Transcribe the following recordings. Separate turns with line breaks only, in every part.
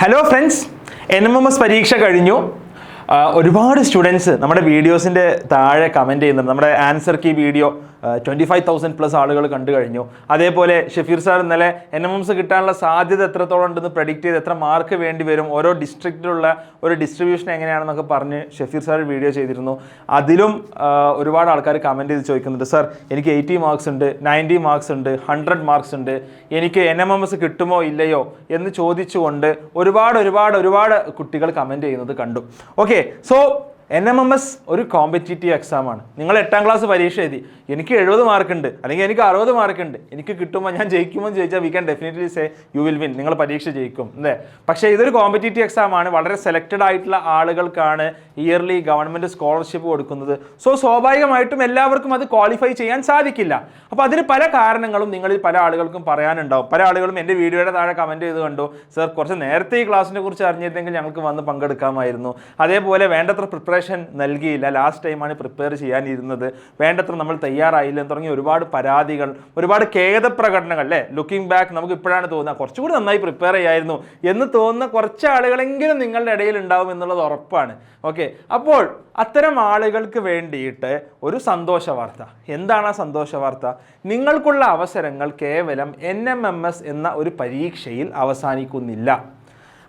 Hello friends, NMMS പരീക്ഷ കഴിഞ്ഞു. ഒരുപാട് സ്റ്റുഡൻസ് നമ്മുടെ വീഡിയോസിൻ്റെ താഴെ കമൻറ്റ് ചെയ്യുന്നുണ്ട്. നമ്മുടെ ആൻസർ കീ വീഡിയോ 25,000+ ആളുകൾ കണ്ടു കഴിഞ്ഞു. അതേപോലെ ഷഫീർ സാർ ഇന്നലെ NMMS കിട്ടാനുള്ള സാധ്യത എത്രത്തോളം ഉണ്ടെന്ന് പ്രഡിക്റ്റ് ചെയ്ത് എത്ര മാർക്ക് വേണ്ടി വരും, ഓരോ ഡിസ്ട്രിക്റ്റിലുള്ള ഒരു ഡിസ്ട്രിബ്യൂഷൻ എങ്ങനെയാണെന്നൊക്കെ പറഞ്ഞ് ഷഫീർ സാർ വീഡിയോ ചെയ്തിരുന്നു. അതിലും ഒരുപാട് ആൾക്കാർ കമൻറ്റ് ചെയ്ത് ചോദിക്കുന്നുണ്ട്, സാർ എനിക്ക് 80 മാർക്സ് ഉണ്ട്, 90 മാർക്സ് ഉണ്ട്, 100 മാർക്സ് ഉണ്ട്, എനിക്ക് NMMS കിട്ടുമോ ഇല്ലയോ എന്ന് ചോദിച്ചുകൊണ്ട് ഒരുപാട് കുട്ടികൾ കമൻറ്റ് ചെയ്യുന്നത് കണ്ടു. ഓക്കെ, സോ NMMS ഒരു കോമ്പറ്റീറ്റീവ് എക്സാമാണ്. നിങ്ങൾ 8ാം ക്ലാസ് പരീക്ഷ എഴുതി, എനിക്ക് 70 മാർക്കുണ്ട് അല്ലെങ്കിൽ എനിക്ക് 60 മാർക്കുണ്ട്, എനിക്ക് കിട്ടുമ്പോൾ ഞാൻ ജയിക്കുമോ എന്ന് ചോദിച്ചാൽ we can definitely say you will win, നിങ്ങൾ പരീക്ഷ ജയിക്കും അല്ലേ. പക്ഷേ ഇതൊരു കോമ്പറ്റീറ്റീവ് എക്സാമാണ്. വളരെ സെലക്റ്റഡ് ആയിട്ടുള്ള ആളുകൾക്കാണ് ഇയർലി ഗവൺമെൻറ് സ്കോളർഷിപ്പ് കൊടുക്കുന്നത്. സോ സ്വാഭാവികമായിട്ടും എല്ലാവർക്കും അത് ക്വാളിഫൈ ചെയ്യാൻ സാധിക്കില്ല. അപ്പോൾ അതിന് പല കാരണങ്ങളും നിങ്ങളിൽ പല ആളുകൾക്കും പറയാനുണ്ടാവും. പല ആളുകളും എൻ്റെ വീഡിയോയുടെ താഴെ കമൻറ്റ് ചെയ്ത് കണ്ടു, സർ കുറച്ച് നേരത്തെ ഈ ക്ലാസ്സിനെ കുറിച്ച് അറിഞ്ഞിരുന്നെങ്കിൽ ഞങ്ങൾക്ക് വന്ന് പങ്കെടുക്കാമായിരുന്നു, അതേപോലെ വേണ്ടത്ര പ്രിപ്പറേഷൻ നൽകിയില്ല, ലാസ്റ്റ് ടൈമാണ് പ്രിപ്പയർ ചെയ്യാനിരുന്നത്, വേണ്ടത്ര നമ്മൾ തയ്യാറായില്ല തുടങ്ങി ഒരുപാട് പരാതികൾ, ഒരുപാട് ഖേദപ്രകടനങ്ങൾ അല്ലേ. ലുക്കിംഗ് ബാക്ക് നമുക്ക് ഇപ്പോഴാണ് തോന്നുക കുറച്ചുകൂടി നന്നായി പ്രിപ്പയർ ചെയ്യായിരുന്നു എന്ന് തോന്നുന്ന കുറച്ച് ആളുകളെങ്കിലും നിങ്ങളുടെ ഇടയിൽ ഉണ്ടാവും എന്നുള്ളത് ഉറപ്പാണ്. ഓക്കെ, അപ്പോൾ അത്തരം ആളുകൾക്ക് വേണ്ടിയിട്ട് ഒരു സന്തോഷ വാർത്ത. എന്താണ് ആ സന്തോഷ വാർത്ത? നിങ്ങൾക്കുള്ള അവസരങ്ങൾ കേവലം NMMS എന്ന ഒരു പരീക്ഷയിൽ അവസാനിക്കുന്നില്ല.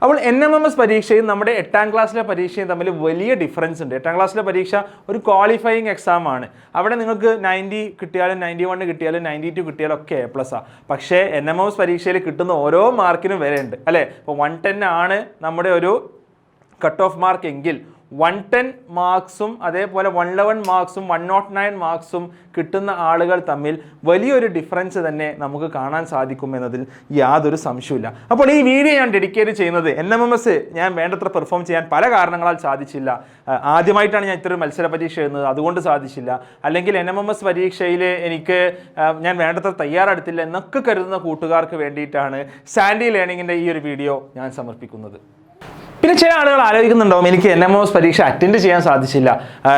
അപ്പോൾ NMMS പരീക്ഷയും നമ്മുടെ 8ാം ക്ലാസ്സിലെ പരീക്ഷയും തമ്മിൽ വലിയ ഡിഫറൻസ് ഉണ്ട്. 8ാം ക്ലാസ്സിലെ പരീക്ഷ ഒരു ക്വാളിഫയിങ് എക്സാം ആണ്. അവിടെ നിങ്ങൾക്ക് 90 കിട്ടിയാലും 91 കിട്ടിയാലും 92 കിട്ടിയാലും ഒക്കെ A+. പക്ഷേ NMMS പരീക്ഷയിൽ കിട്ടുന്ന ഓരോ മാർക്കിനും വരെ ഉണ്ട് അല്ലേ. ഇപ്പോൾ 110 ആണ് നമ്മുടെ ഒരു കട്ട് ഓഫ് മാർക്ക് എങ്കിൽ 110 മാർക്സും അതേപോലെ 111 മാർക്സും 109 മാർക്സും കിട്ടുന്ന ആളുകൾ തമ്മിൽ വലിയൊരു ഡിഫറൻസ് തന്നെ നമുക്ക് കാണാൻ സാധിക്കും എന്നതിൽ യാതൊരു സംശയമില്ല. അപ്പോൾ ഈ വീഡിയോ ഞാൻ ഡെഡിക്കേറ്റ് ചെയ്യുന്നത് NMMS ഞാൻ വേണ്ടത്ര പെർഫോം ചെയ്യാൻ പല കാരണങ്ങളാൽ സാധിച്ചില്ല. ആദ്യമായിട്ടാണ് ഞാൻ ഇത്തരം മത്സര പരീക്ഷ എഴുതുന്നത്, അതുകൊണ്ട് സാധിച്ചില്ല. അല്ലെങ്കിൽ NMMS പരീക്ഷയിൽ എനിക്ക് ഞാൻ വേണ്ടത്ര തയ്യാറെടുത്തില്ല എന്നൊക്കെ കരുതുന്ന കൂട്ടുകാർക്ക് വേണ്ടിയിട്ടാണ് സാൻഡി ലേണിങ്ങിൻ്റെ ഈ ഒരു വീഡിയോ ഞാൻ സമർപ്പിക്കുന്നത്. പിന്നെ ചില ആളുകൾ ആലോചിക്കുന്നുണ്ടാവും, എനിക്ക് NMMS പരീക്ഷ അറ്റൻഡ് ചെയ്യാൻ സാധിച്ചില്ല,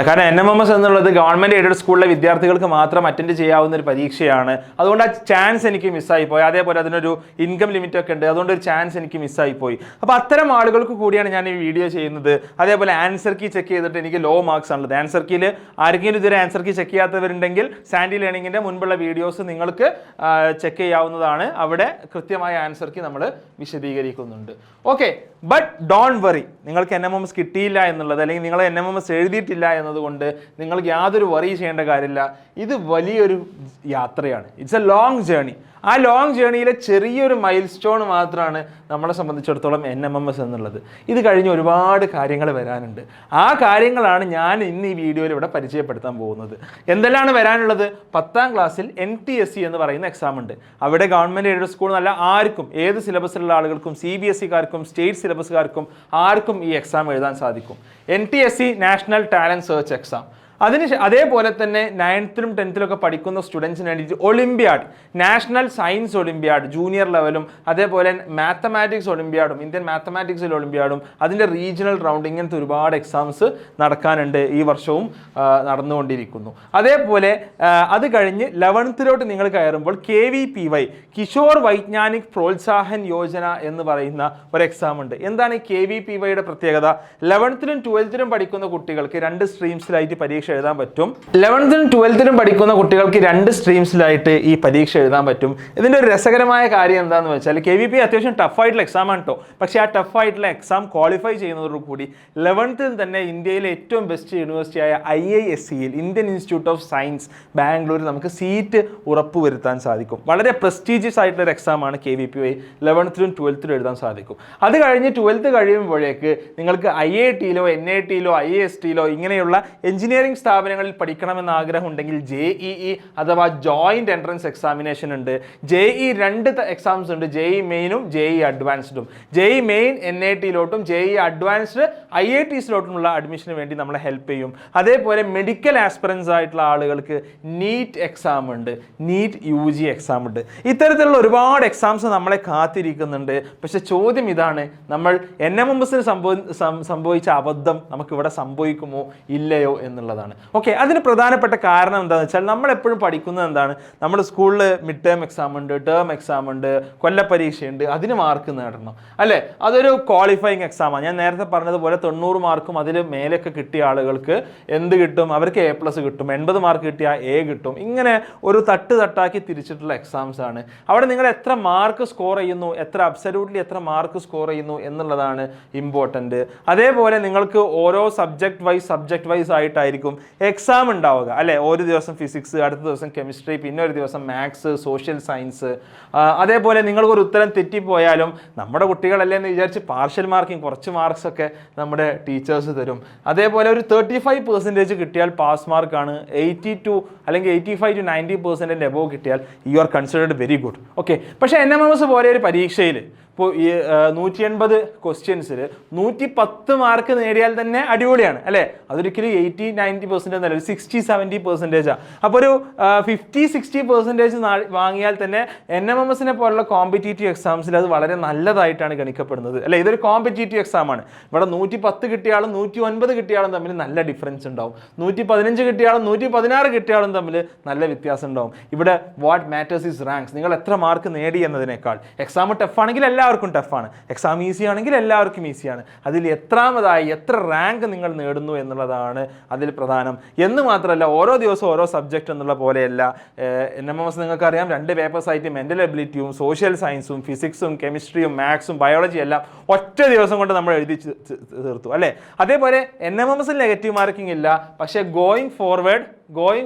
കാരണം NMMS എന്നുള്ളത് ഗവൺമെൻറ് എയ്ഡഡ് സ്കൂളിലെ വിദ്യാർത്ഥികൾക്ക് മാത്രം അറ്റൻഡ് ചെയ്യാവുന്ന ഒരു പരീക്ഷയാണ്, അതുകൊണ്ട് ആ ചാൻസ് എനിക്ക് മിസ്സായിപ്പോയി, അതേപോലെ അതിനൊരു ഇൻകം ലിമിറ്റ് ഒക്കെ ഉണ്ട്, അതുകൊണ്ട് ഒരു ചാൻസ് എനിക്ക് മിസ്സായിപ്പോയി. അപ്പോൾ അത്തരം ആളുകൾക്ക് കൂടിയാണ് ഞാൻ ഈ വീഡിയോ ചെയ്യുന്നത്. അതേപോലെ ആൻസർ കീ ചെക്ക് ചെയ്തിട്ട് എനിക്ക് ലോ മാർക്സ് ആണുള്ളത്. ആൻസർ കീയിൽ ആരെങ്കിലും ഇതുവരെ ആൻസർ കീ ചെക്ക് ചെയ്യാത്തവരുണ്ടെങ്കിൽ സാൻഡി ലേണിങ്ങിൻ്റെ മുൻപുള്ള വീഡിയോസ് നിങ്ങൾക്ക് ചെക്ക് ചെയ്യാവുന്നതാണ്. അവിടെ കൃത്യമായ ആൻസർ കീ നമ്മൾ വിശദീകരിക്കുന്നുണ്ട്. ഓക്കെ, ബട്ട് ഡോണ്ട് വറി, നിങ്ങൾക്ക് NMMS കിട്ടിയില്ല എന്നുള്ളത് അല്ലെങ്കിൽ നിങ്ങൾ NMMS എഴുതിയിട്ടില്ല എന്നതുകൊണ്ട് നിങ്ങൾക്ക് യാതൊരു വറി ചെയ്യേണ്ട കാര്യമില്ല. ഇത് വലിയൊരു യാത്രയാണ്. It's A long journey. ആ ലോങ് ജേർണിയിലെ ചെറിയൊരു മൈൽ സ്റ്റോൺ മാത്രമാണ് നമ്മളെ സംബന്ധിച്ചിടത്തോളം NMMS എന്നുള്ളത്. ഇത് കഴിഞ്ഞ് ഒരുപാട് കാര്യങ്ങൾ വരാനുണ്ട്. ആ കാര്യങ്ങളാണ് ഞാൻ ഇന്ന് ഈ വീഡിയോയിൽ ഇവിടെ പരിചയപ്പെടുത്താൻ പോകുന്നത്. എന്തെല്ലാം വരാനുള്ളത്? 10ാം ക്ലാസ്സിൽ NTSE എന്ന് പറയുന്ന എക്സാം ഉണ്ട്. അവിടെ ഗവൺമെൻറ് എയ്ഡഡ് സ്കൂൾ എന്നല്ല, ആർക്കും ഏത് സിലബസിലുള്ള ആളുകൾക്കും CBSEക്കാർക്കും സ്റ്റേറ്റ് സിലബസുകാർക്കും ആർക്കും ഈ എക്സാം എഴുതാൻ സാധിക്കും. NTSE national talent search exam. അതേപോലെ തന്നെ 9th-ലും 10th-ലൊക്കെ പഠിക്കുന്ന സ്റ്റുഡൻസിന് വേണ്ടിയിട്ട് Olympiad, national science Olympiad junior ലെവലും, അതേപോലെ മാത്തമാറ്റിക്സ് ഒളിമ്പ്യാഡും, ഇന്ത്യൻ മാത്തമാറ്റിക്സിൽ ഒളിമ്പ്യാഡും, അതിൻ്റെ റീജിയണൽ റൗണ്ട്, ഇങ്ങനത്തെ ഒരുപാട് എക്സാംസ് നടക്കാനുണ്ട്. ഈ വർഷവും നടന്നുകൊണ്ടിരിക്കുന്നു. അതേപോലെ അത് കഴിഞ്ഞ് 11th-ലോട്ട് നിങ്ങൾ കയറുമ്പോൾ KVPY, കിഷോർ വൈജ്ഞാനിക് പ്രോത്സാഹൻ യോജന എന്ന് പറയുന്ന ഒരു എക്സാം ഉണ്ട്. എന്താണ് ഈ KVPYയുടെ പ്രത്യേകത? 11th-ലും 12th-ലും പഠിക്കുന്ന കുട്ടികൾക്ക് 2 സ്ട്രീംസിലായിട്ട് പരീക്ഷ എഴുതാൻ പറ്റും. 11th-ലും 12th-ലും പഠിക്കുന്ന കുട്ടികൾക്ക് 2 സ്ട്രീംസിലായിട്ട് ഈ പരീക്ഷ എഴുതാൻ പറ്റും. ഇതിൻ്റെ ഒരു രസകരമായ കാര്യം എന്താണെന്ന് വെച്ചാൽ KVPY അത്യാവശ്യം ടഫായിട്ടുള്ള എക്സാം ആണ് കേട്ടോ. പക്ഷേ ആ ടഫായിട്ടുള്ള എക്സാം ക്വാളിഫൈ ചെയ്യുന്നതോടുകൂടി 11th-ൽ തന്നെ ഇന്ത്യയിലെ ഏറ്റവും ബെസ്റ്റ് യൂണിവേഴ്സിറ്റിയായ IIScയിൽ, Indian institute of science Bangalore, നമുക്ക് സീറ്റ് ഉറപ്പുവരുത്താൻ സാധിക്കും. വളരെ പ്രസ്റ്റീജിയസ് ആയിട്ടുള്ള ഒരു എക്സാമാണ് KVPY. 11th-ലും 12th-ലും എഴുതാൻ സാധിക്കും. അത് കഴിഞ്ഞ് 12th കഴിയുമ്പോഴേക്ക് നിങ്ങൾക്ക് IIT-ലോ NIT-ലോ IIST-ലോ ഇങ്ങനെയുള്ള എഞ്ചിനീയറിംഗ് സ്ഥാപനങ്ങളിൽ പഠിക്കണമെന്ന് ആഗ്രഹം ഉണ്ടെങ്കിൽ JEE അഥവാ ജോയിന്റ് എൻട്രൻസ് എക്സാമിനേഷൻ ഉണ്ട്. JEE 2 എക്സാംസ് ഉണ്ട്, JEE മെയിനും JEE അഡ്വാൻസ്ഡും. JEE മെയിൻ NIT-ലോട്ടും JEE അഡ്വാൻസ്ഡ് IITസിലോട്ടുമുള്ള അഡ്മിഷന് വേണ്ടി നമ്മളെ ഹെൽപ്പ് ചെയ്യും. അതേപോലെ മെഡിക്കൽ ആസ്പിറൻസ് ആയിട്ടുള്ള ആളുകൾക്ക് നീറ്റ് എക്സാം ഉണ്ട്, നീറ്റ് UG എക്സാം ഉണ്ട്. ഇത്തരത്തിലുള്ള ഒരുപാട് എക്സാംസ് നമ്മളെ കാത്തിരിക്കുന്നുണ്ട്. പക്ഷെ ചോദ്യം ഇതാണ്, നമ്മൾ NMMSന് സംഭവിച്ച അബദ്ധം നമുക്കിവിടെ സംഭവിക്കുമോ ഇല്ലയോ എന്നുള്ളതാണ്. എന്നുള്ളതാണ്. ഓക്കെ, അതിന് പ്രധാനപ്പെട്ട കാരണം എന്താണെന്ന് വെച്ചാൽ നമ്മളെപ്പോഴും പഠിക്കുന്നത് എന്താണ്, നമ്മുടെ സ്കൂളിൽ മിഡ് ടേം എക്സാം ഉണ്ട്, ടേം എക്സാം ഉണ്ട്, കൊല്ലപ്പരീക്ഷയുണ്ട്, അതിന് മാർക്ക് നേടണം അല്ലേ. അതൊരു ക്വാളിഫയിങ് എക്സാമാണ്. ഞാൻ നേരത്തെ പറഞ്ഞതുപോലെ 90 മാർക്കും അതിൽ മേലൊക്കെ കിട്ടിയ ആളുകൾക്ക് എന്ത് കിട്ടും, അവർക്ക് A+ കിട്ടും, 80 മാർക്ക് കിട്ടിയാൽ A കിട്ടും. ഇങ്ങനെ ഒരു തട്ടാക്കി തിരിച്ചിട്ടുള്ള എക്സാംസ് ആണ്. അവിടെ നിങ്ങൾ എത്ര മാർക്ക് സ്കോർ ചെയ്യുന്നു, അബ്സല്യൂട്ട്ലി എത്ര മാർക്ക് സ്കോർ ചെയ്യുന്നു എന്നുള്ളതാണ് ഇമ്പോർട്ടൻറ്റ്. അതേപോലെ നിങ്ങൾക്ക് ഓരോ സബ്ജക്റ്റ് വൈസ് ആയിട്ടായിരിക്കും എക്സാം ഉണ്ടാവുക അല്ലേ. ഒരു ദിവസം ഫിസിക്സ്, അടുത്ത ദിവസം കെമിസ്ട്രി, പിന്നെ ഒരു ദിവസം മാത്സ്, സോഷ്യൽ സയൻസ്. അതേപോലെ നിങ്ങൾക്കൊരു ഉത്തരം തെറ്റിപ്പോയാലും നമ്മുടെ കുട്ടികളല്ലേ എന്ന് വിചാരിച്ച് പാർഷ്യൽ മാർക്കിംഗ് കുറച്ച് മാർക്സ് ഒക്കെ നമ്മുടെ ടീച്ചേഴ്സ് തരും. അതേപോലെ ഒരു 35% കിട്ടിയാൽ പാസ് മാർക്കാണ്. 82 അല്ലെങ്കിൽ 85 to 90% എബോവ് കിട്ടിയാൽ you are considered very good. Okay, പക്ഷേ NMMS പോലെ ഒരു പരീക്ഷയിൽ ഇപ്പോൾ ഈ 180 ക്വസ്റ്റ്യൻസിൽ 110 മാർക്ക് നേടിയാൽ തന്നെ അടിപൊളിയാണ് അല്ലേ. അതൊരിക്കലും 80-90% എന്നല്ല, ഒരു 60-70%. അപ്പോൾ ഒരു 50-60% വാങ്ങിയാൽ തന്നെ NMMS പോലുള്ള കോമ്പറ്റീറ്റീവ് എക്സാംസിൽ അത് വളരെ നല്ലതായിട്ടാണ് ഗണിക്കപ്പെടുന്നത് അല്ലേ. ഇതൊരു കോമ്പറ്റീറ്റീവ് എക്സാമാണ്. ഇവിടെ 110 കിട്ടിയാലും 109 കിട്ടിയാലും തമ്മിൽ നല്ല ഡിഫറൻസ് ഉണ്ടാവും. 115 കിട്ടിയാലും 116 കിട്ടിയാലും തമ്മിൽ നല്ല വ്യത്യാസം ഉണ്ടാവും. ഇവിടെ വാട്ട് മാറ്റേഴ്സ് ഈസ് റാങ്ക്സ്. നിങ്ങൾ എത്ര മാർക്ക് നേടി എന്നതിനേക്കാൾ. എക്സാം ടഫാണെങ്കിൽ എല്ലാവർക്കും ടഫാണ്, എക്സാം ഈസി ആണെങ്കിൽ എല്ലാവർക്കും ഈസിയാണ്. അതിൽ എത്രാമതായി, എത്ര റാങ്ക് നിങ്ങൾ നേടുന്നു എന്നുള്ളതാണ് അതിൽ പ്രധാനം. എന്ന് മാത്രമല്ല, ഓരോ ദിവസവും ഓരോ സബ്ജക്റ്റ് എന്നുള്ള പോലെയല്ല. NMMS നിങ്ങൾക്കറിയാം, 2 പേപ്പേഴ്സ് ആയിട്ട് മെൻ്റൽ എബിലിറ്റിയും സോഷ്യൽ സയൻസും ഫിസിക്സും കെമിസ്ട്രിയും മാത്സും ബയോളജി എല്ലാം ഒറ്റ ദിവസം കൊണ്ട് നമ്മൾ എഴുതി തീർത്തു അല്ലേ. അതേപോലെ NMMS നെഗറ്റീവ് മാർക്കിംഗ് ഇല്ല, പക്ഷേ ഗോയിങ്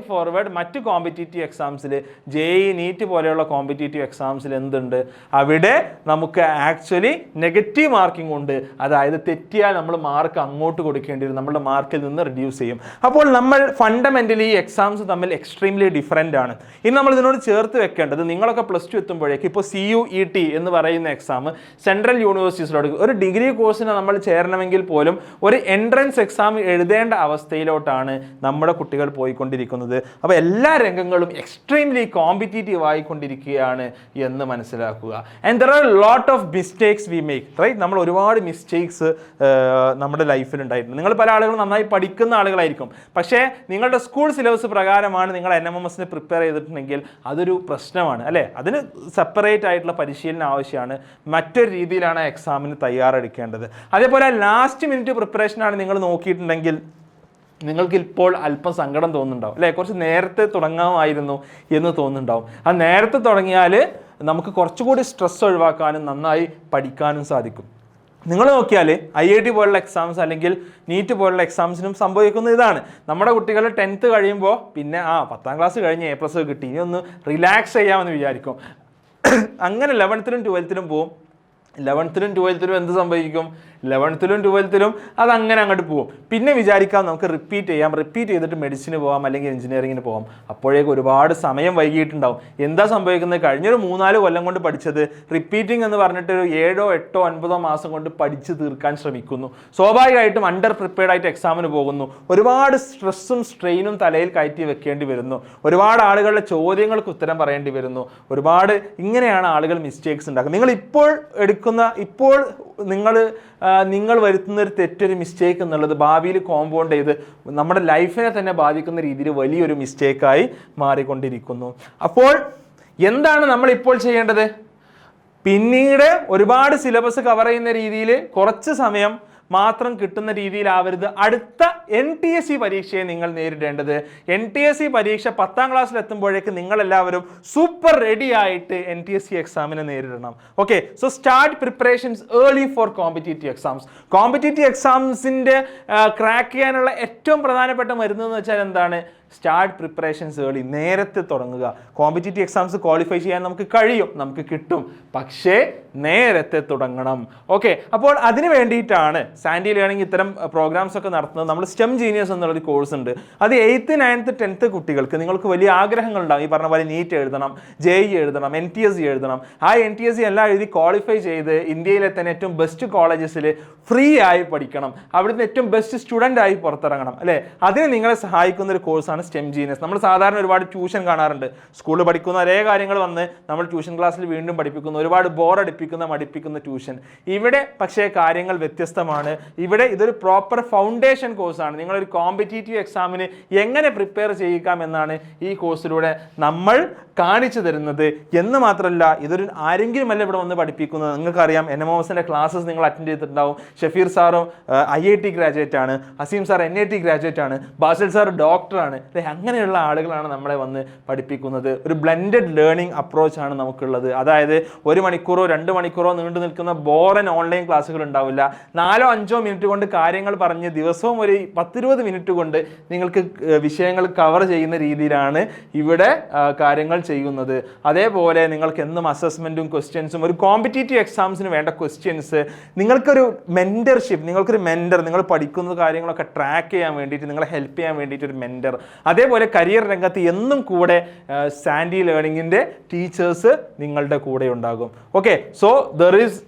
ഫോർവേഡ് മറ്റ് കോമ്പറ്റീറ്റീവ് എക്സാംസിൽ JEE നീറ്റ് പോലെയുള്ള കോമ്പറ്റീറ്റീവ് എക്സാംസിൽ എന്തുണ്ട്, അവിടെ നമുക്ക് ആക്ച്വലി നെഗറ്റീവ് മാർക്കിംഗ് ഉണ്ട്. അതായത് തെറ്റിയാൽ നമ്മൾ മാർക്ക് അങ്ങോട്ട് കൊടുക്കേണ്ടി വരും, നമ്മുടെ മാർക്കിൽ നിന്ന് റിഡ്യൂസ് ചെയ്യും. അപ്പോൾ നമ്മൾ ഫണ്ടമെൻ്റലി ഈ എക്സാംസ് തമ്മിൽ എക്സ്ട്രീംലി ഡിഫറൻ്റ് ആണ്. ഇനി നമ്മൾ ഇതിനോട് ചേർത്ത് വെക്കേണ്ടത്, നിങ്ങളൊക്കെ +2 എത്തുമ്പോഴേക്ക് ഇപ്പോൾ CUET എന്ന് പറയുന്ന എക്സാം സെൻട്രൽ യൂണിവേഴ്സിറ്റീസിലോട്ട് ഒരു ഡിഗ്രി കോഴ്സിന് നമ്മൾ ചേരണമെങ്കിൽ പോലും ഒരു എൻട്രൻസ് എക്സാം എഴുതേണ്ട അവസ്ഥയിലോട്ടാണ് നമ്മുടെ കുട്ടികൾ പോയിക്കൊണ്ടിരിക്കുന്നത്. അപ്പോൾ എല്ലാ രംഗങ്ങളും എക്സ്ട്രീംലി കോമ്പറ്റീറ്റീവ് ആയിക്കൊണ്ടിരിക്കുകയാണ് എന്ന് മനസ്സിലാക്കുക. And there are lot of mistakes we make, right. നമ്മൾ ഒരുപാട് മിസ്റ്റേക്സ് നമ്മുടെ ലൈഫിൽ ഉണ്ടായിട്ടുണ്ട്. നിങ്ങൾ പല ആളുകളും നന്നായി പഠിക്കുന്ന ആളുകളായിരിക്കും, പക്ഷേ നിങ്ങളുടെ സ്കൂൾ സിലബസ് പ്രകാരമാണ് നിങ്ങൾ NMMSന് പ്രിപ്പയർ ചെയ്തിട്ടുണ്ടെങ്കിൽ അതൊരു പ്രശ്നമാണ് അല്ലേ. അതിന് സെപ്പറേറ്റ് ആയിട്ടുള്ള പരിശീലനം ആവശ്യമാണ്. മറ്റൊരു രീതിയിലാണ് എക്സാമിന് തയ്യാറെടുക്കേണ്ടത്. അതേപോലെ ലാസ്റ്റ് മിനിറ്റ് പ്രിപ്പറേഷനാണ് നിങ്ങൾ നോക്കിയിട്ടുണ്ടെങ്കിൽ നിങ്ങൾക്ക് ഇപ്പോൾ അല്പം സങ്കടം തോന്നുന്നുണ്ടാവും അല്ലേ. കുറച്ച് നേരത്തെ തുടങ്ങാമായിരുന്നു എന്ന് തോന്നുന്നുണ്ടാവും. ആ നേരത്തെ തുടങ്ങിയാൽ നമുക്ക് കുറച്ചുകൂടി സ്ട്രെസ് ഒഴിവാക്കാനും നന്നായി പഠിക്കാനും സാധിക്കും. നിങ്ങൾ നോക്കിയാൽ IIT പോലുള്ള എക്സാംസ് അല്ലെങ്കിൽ നീറ്റ് പോലുള്ള എക്സാംസിനും സംഭവിക്കുന്ന ഇതാണ്. നമ്മുടെ കുട്ടികൾ 10th കഴിയുമ്പോൾ പിന്നെ 10ാം ക്ലാസ് കഴിഞ്ഞ് A+ കിട്ടി, ഇനി ഒന്ന് റിലാക്സ് ചെയ്യാമെന്ന് വിചാരിക്കും. അങ്ങനെ 11th-ലും 12th-ലും പോവും. 11th-ലും 12th-ലും എന്ത് സംഭവിക്കും, 11th-ലും 12th-ലും അതങ്ങനെ അങ്ങോട്ട് പോകും. പിന്നെ വിചാരിക്കാം നമുക്ക് റിപ്പീറ്റ് ചെയ്തിട്ട് മെഡിസിന് പോകാം അല്ലെങ്കിൽ എഞ്ചിനീയറിങ്ങിന് പോകാം. അപ്പോഴേക്കും ഒരുപാട് സമയം വൈകിയിട്ടുണ്ടാവും. എന്താ സംഭവിക്കുന്നത്, കഴിഞ്ഞൊരു 3-4 കൊല്ലം കൊണ്ട് പഠിച്ചത് റിപ്പീറ്റിംഗ് എന്ന് പറഞ്ഞിട്ട് ഒരു 7, 8, 9 മാസം കൊണ്ട് പഠിച്ച് തീർക്കാൻ ശ്രമിക്കുന്നു. സ്വാഭാവികമായിട്ടും അണ്ടർ പ്രിപ്പയർഡ് ആയിട്ട് എക്സാമിന് പോകുന്നു. ഒരുപാട് സ്ട്രെസ്സും സ്ട്രെയിനും തലയിൽ കയറ്റി വെക്കേണ്ടി വരുന്നു. ഒരുപാട് ആളുകളുടെ ചോദ്യങ്ങൾക്ക് ഉത്തരം പറയേണ്ടി വരുന്നു. ഇങ്ങനെയാണ് ആളുകൾ മിസ്റ്റേക്സ് ഉണ്ടാക്കുന്നത്. ഇപ്പോൾ നിങ്ങൾ വരുത്തുന്ന ഒരു തെറ്റൊരു മിസ്റ്റേക്ക് എന്നുള്ളത് ഭാവിയിൽ കോമ്പൗണ്ട് ചെയ്ത് നമ്മുടെ ലൈഫിനെ തന്നെ ബാധിക്കുന്ന രീതിയിൽ വലിയൊരു മിസ്റ്റേക്കായി മാറിക്കൊണ്ടിരിക്കുന്നു. അപ്പോൾ എന്താണ് നമ്മൾ ഇപ്പോൾ ചെയ്യേണ്ടത്? പിന്നീട് ഒരുപാട് സിലബസ് കവർ ചെയ്യുന്ന രീതിയിൽ കുറച്ച് സമയം മാത്രം കിട്ടുന്ന രീതിയിലാവരുത് അടുത്ത NTSC പരീക്ഷയെ നിങ്ങൾ നേരിടേണ്ടത്. NTSC പരീക്ഷ 10ാം ക്ലാസ്സിൽ എത്തുമ്പോഴേക്ക് നിങ്ങളെല്ലാവരും സൂപ്പർ റെഡി ആയിട്ട് NTSC എക്സാമിനെ നേരിടണം. Okay, so start preparations early for competitive exams. Competitive എക്സാംസിൻ്റെ ക്രാക്ക് ചെയ്യാനുള്ള ഏറ്റവും പ്രധാനപ്പെട്ട മരുന്നെന്ന് വെച്ചാൽ എന്താണ്? സ്റ്റാർട്ട് പ്രിപ്പറേഷൻസ് ഏർലി, നേരത്തെ തുടങ്ങുക. കോമ്പറ്റീറ്റീവ് എക്സാംസ് ക്വാളിഫൈ ചെയ്യാൻ നമുക്ക് കഴിയും, നമുക്ക് കിട്ടും, പക്ഷേ നേരത്തെ തുടങ്ങണം. ഓക്കെ, അപ്പോൾ അതിന് വേണ്ടിയിട്ടാണ് സാൻഡി ലേണിംഗ് ഇത്തരം പ്രോഗ്രാംസ് ഒക്കെ നടത്തുന്നത്. നമ്മൾ STEM ജീനിയസ് എന്നുള്ളൊരു കോഴ്സ് ഉണ്ട്. അത് 8th, 9th, 10th കുട്ടികൾക്ക് നിങ്ങൾക്ക് വലിയ ആഗ്രഹങ്ങളുണ്ടാകും. ഈ പറഞ്ഞ പോലെ നീറ്റ് എഴുതണം, JEE എഴുതണം, NTSC എഴുതണം. ആ NTSC എല്ലാം എഴുതി ക്വാളിഫൈ ചെയ്ത് ഇന്ത്യയിലെ തന്നെ ഏറ്റവും ബെസ്റ്റ് കോളേജസിൽ ഫ്രീ ആയി പഠിക്കണം, അവിടുന്ന് ഏറ്റവും ബെസ്റ്റ് സ്റ്റുഡൻ്റ് ആയി പുറത്തിറങ്ങണം അല്ലേ. അതിന് നിങ്ങളെ സഹായിക്കുന്ന ഒരു കോഴ്സാണ് ആണ് സ്റ്റെം ജീനിയസ്. നമ്മൾ സാധാരണ ഒരുപാട് ട്യൂഷൻ കാണാറുണ്ട്, സ്കൂളിൽ പഠിക്കുന്ന ഒരേ കാര്യങ്ങൾ വന്ന് നമ്മൾ ട്യൂഷൻ ക്ലാസ്സിൽ വീണ്ടും പഠിപ്പിക്കുന്നു, ഒരുപാട് മടിപ്പിക്കുന്ന ട്യൂഷൻ. ഇവിടെ പക്ഷേ കാര്യങ്ങൾ വ്യത്യസ്തമാണ്. ഇവിടെ ഇതൊരു പ്രോപ്പർ ഫൗണ്ടേഷൻ കോഴ്സാണ്. നിങ്ങളൊരു കോമ്പറ്റീറ്റീവ് എക്സാമിന് എങ്ങനെ പ്രിപ്പയർ ചെയ്യിക്കാം എന്നാണ് ഈ കോഴ്സിലൂടെ നമ്മൾ കാണിച്ചു തരുന്നത്. എന്ന് മാത്രമല്ല, ഇതൊരു ആരെങ്കിലുമല്ല ഇവിടെ വന്ന് പഠിപ്പിക്കുന്നത്. നിങ്ങൾക്കറിയാം, NMMSന്റെ ക്ലാസ്സസ് നിങ്ങൾ അറ്റൻഡ് ചെയ്തിട്ടുണ്ടാവും. ഷഫീർ സാറും IIT ഗ്രാജുവേറ്റ് ആണ്, ഹസീം സാർ NIT ഗ്രാജുവേറ്റ് ആണ്, ബാസിൽ സാർ ഡോക്ടറാണ്. അങ്ങനെയുള്ള ആളുകളാണ് നമ്മളെ വന്ന് പഠിപ്പിക്കുന്നത്. ഒരു ബ്ലെൻഡഡ് ലേണിംഗ് അപ്രോച്ചാണ് നമുക്കുള്ളത്. അതായത് 1 മണിക്കൂറോ 2 മണിക്കൂറോ നീണ്ടു നിൽക്കുന്ന ബോറൻ ഓൺലൈൻ ക്ലാസ്സുകൾ ഉണ്ടാവില്ല. 4-5 മിനിറ്റ് കൊണ്ട് കാര്യങ്ങൾ പറഞ്ഞ് ദിവസവും ഒരു 10-20 മിനിറ്റ് കൊണ്ട് നിങ്ങൾക്ക് വിഷയങ്ങൾ കവർ ചെയ്യുന്ന രീതിയിലാണ് ഇവിടെ കാര്യങ്ങൾ ചെയ്യുന്നത്. അതേപോലെ നിങ്ങൾക്ക് എന്നും അസസ്മെൻറ്റും ക്വസ്റ്റ്യൻസും, ഒരു കോമ്പറ്റീറ്റീവ് എക്സാംസിന് വേണ്ട ക്വസ്റ്റ്യൻസ്, നിങ്ങൾക്കൊരു മെൻറ്റർഷിപ്പ്, നിങ്ങൾക്കൊരു മെൻറ്റർ, നിങ്ങൾ പഠിക്കുന്ന കാര്യങ്ങളൊക്കെ ട്രാക്ക് ചെയ്യാൻ വേണ്ടിയിട്ട്, നിങ്ങളെ ഹെൽപ്പ് ചെയ്യാൻ വേണ്ടിയിട്ട് ഒരു മെൻറ്റർ. അതേപോലെ കരിയർ രംഗത്ത് എന്നും കൂടെ സാൻഡി ലേണിങ്ങിൻ്റെ ടീച്ചേഴ്സ് നിങ്ങളുടെ കൂടെ ഉണ്ടാകും. Okay, so there is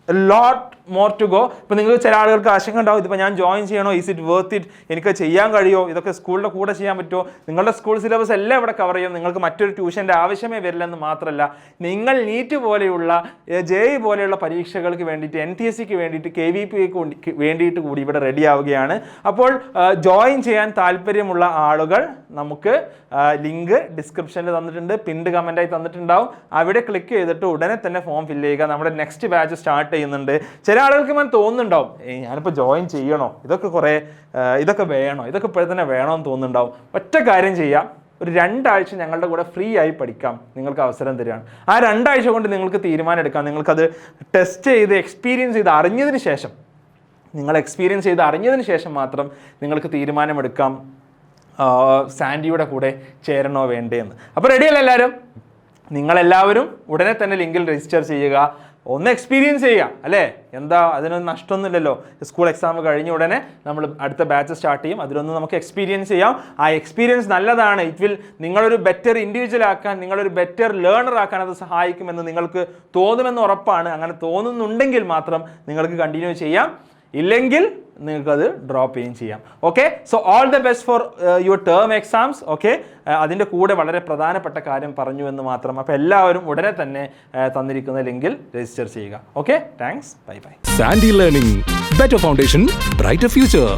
a lot more to go. ഇപ്പോൾ നിങ്ങൾക്ക് ചില ആളുകൾക്ക് ആശങ്ക ഉണ്ടാവും, ഇതിപ്പോൾ ഞാൻ ജോയിൻ ചെയ്യണോ, ഈസ് ഇറ്റ് വർത്ത് ഇറ്റ്, എനിക്ക് ചെയ്യാൻ കഴിയുമോ, ഇതൊക്കെ സ്കൂളിൻ്റെ കൂടെ ചെയ്യാൻ പറ്റുമോ? നിങ്ങളുടെ സ്കൂൾ സിലബസ് എല്ലാം ഇവിടെ കവർ ചെയ്യും, നിങ്ങൾക്ക് മറ്റൊരു ട്യൂഷൻ്റെ ആവശ്യമേ വരില്ലെന്ന് മാത്രമല്ല, നിങ്ങൾ നീറ്റ് പോലെയുള്ള JEE പോലെയുള്ള പരീക്ഷകൾക്ക് വേണ്ടിയിട്ട്, NTSCക്ക് വേണ്ടിയിട്ട്, KVPക്ക് വേണ്ടിയിട്ട് കൂടി ഇവിടെ റെഡി ആവുകയാണ്. അപ്പോൾ ജോയിൻ ചെയ്യാൻ താല്പര്യമുള്ള ആളുകൾ നമുക്ക് ലിങ്ക് ഡിസ്ക്രിപ്ഷനിൽ തന്നിട്ടുണ്ട്, പിൻഡ് കമൻറ്റായി തന്നിട്ടുണ്ടാവും. അവിടെ ക്ലിക്ക് ചെയ്തിട്ട് ഉടനെ തന്നെ ഫോം ഫില്ല് ചെയ്യുക. നമ്മുടെ നെക്സ്റ്റ് ബാച്ച് സ്റ്റാർട്ട് ചെയ്യുന്നുണ്ട്. ചില ആളുകൾക്ക് ഞാൻ തോന്നുന്നുണ്ടാവും, ഞാനിപ്പോൾ ജോയിൻ ചെയ്യണോ, ഇതൊക്കെ വേണോ, ഇതൊക്കെ ഇപ്പോൾ തന്നെ വേണമെന്ന് തോന്നുന്നുണ്ടാവും. ഒറ്റ കാര്യം ചെയ്യാം, ഒരു 2 ആഴ്ച ഞങ്ങളുടെ കൂടെ ഫ്രീ ആയി പഠിക്കാം, നിങ്ങൾക്ക് അവസരം തരികയാണ്. ആ 2 ആഴ്ച കൊണ്ട് നിങ്ങൾക്ക് തീരുമാനം എടുക്കാം. നിങ്ങൾക്കത് ടെസ്റ്റ് ചെയ്ത് എക്സ്പീരിയൻസ് ചെയ്ത് അറിഞ്ഞതിന് ശേഷം മാത്രം നിങ്ങൾക്ക് തീരുമാനമെടുക്കാം സാൻഡിയുടെ കൂടെ ചേരണോ വേണ്ടേന്ന്. അപ്പോൾ റെഡിയല്ല എല്ലാവരും? നിങ്ങളെല്ലാവരും ഉടനെ തന്നെ ലിങ്കിൽ രജിസ്റ്റർ ചെയ്യുക, ഒന്ന് എക്സ്പീരിയൻസ് ചെയ്യുക, അല്ലേ? എന്താ, അതിനൊന്നും നഷ്ടമൊന്നുമില്ലല്ലോ. സ്കൂൾ എക്സാം കഴിഞ്ഞ ഉടനെ നമ്മൾ അടുത്ത ബാച്ച് സ്റ്റാർട്ട് ചെയ്യും, അതിലൊന്ന് നമുക്ക് എക്സ്പീരിയൻസ് ചെയ്യാം. ആ എക്സ്പീരിയൻസ് നല്ലതാണ്. ഇറ്റ് വിൽ നിങ്ങളൊരു ബെറ്റർ ഇൻഡിവിജ്വൽ ആക്കാൻ, നിങ്ങളൊരു ബെറ്റർ ലേണർ ആക്കാൻ അത് സഹായിക്കുമെന്ന് നിങ്ങൾക്ക് തോന്നുമെന്ന് ഉറപ്പാണ്. അങ്ങനെ തോന്നുന്നുണ്ടെങ്കിൽ മാത്രം നിങ്ങൾക്ക് കണ്ടിന്യൂ ചെയ്യാം, ഇല്ലെങ്കിൽ നിങ്ങൾക്കത് ഡ്രോപ്പ് ചെയ്യുകയും ചെയ്യാം. Okay, so all the best for your term exams. Okay, അതിൻ്റെ കൂടെ വളരെ പ്രധാനപ്പെട്ട കാര്യം പറഞ്ഞു എന്ന് മാത്രം. അപ്പോൾ എല്ലാവരും ഉടനെ തന്നെ തന്നിരിക്കുന്ന ലിങ്കിൽ രജിസ്റ്റർ ചെയ്യുക. Okay, thanks, bye bye.
Sandy learning, better foundation, brighter future.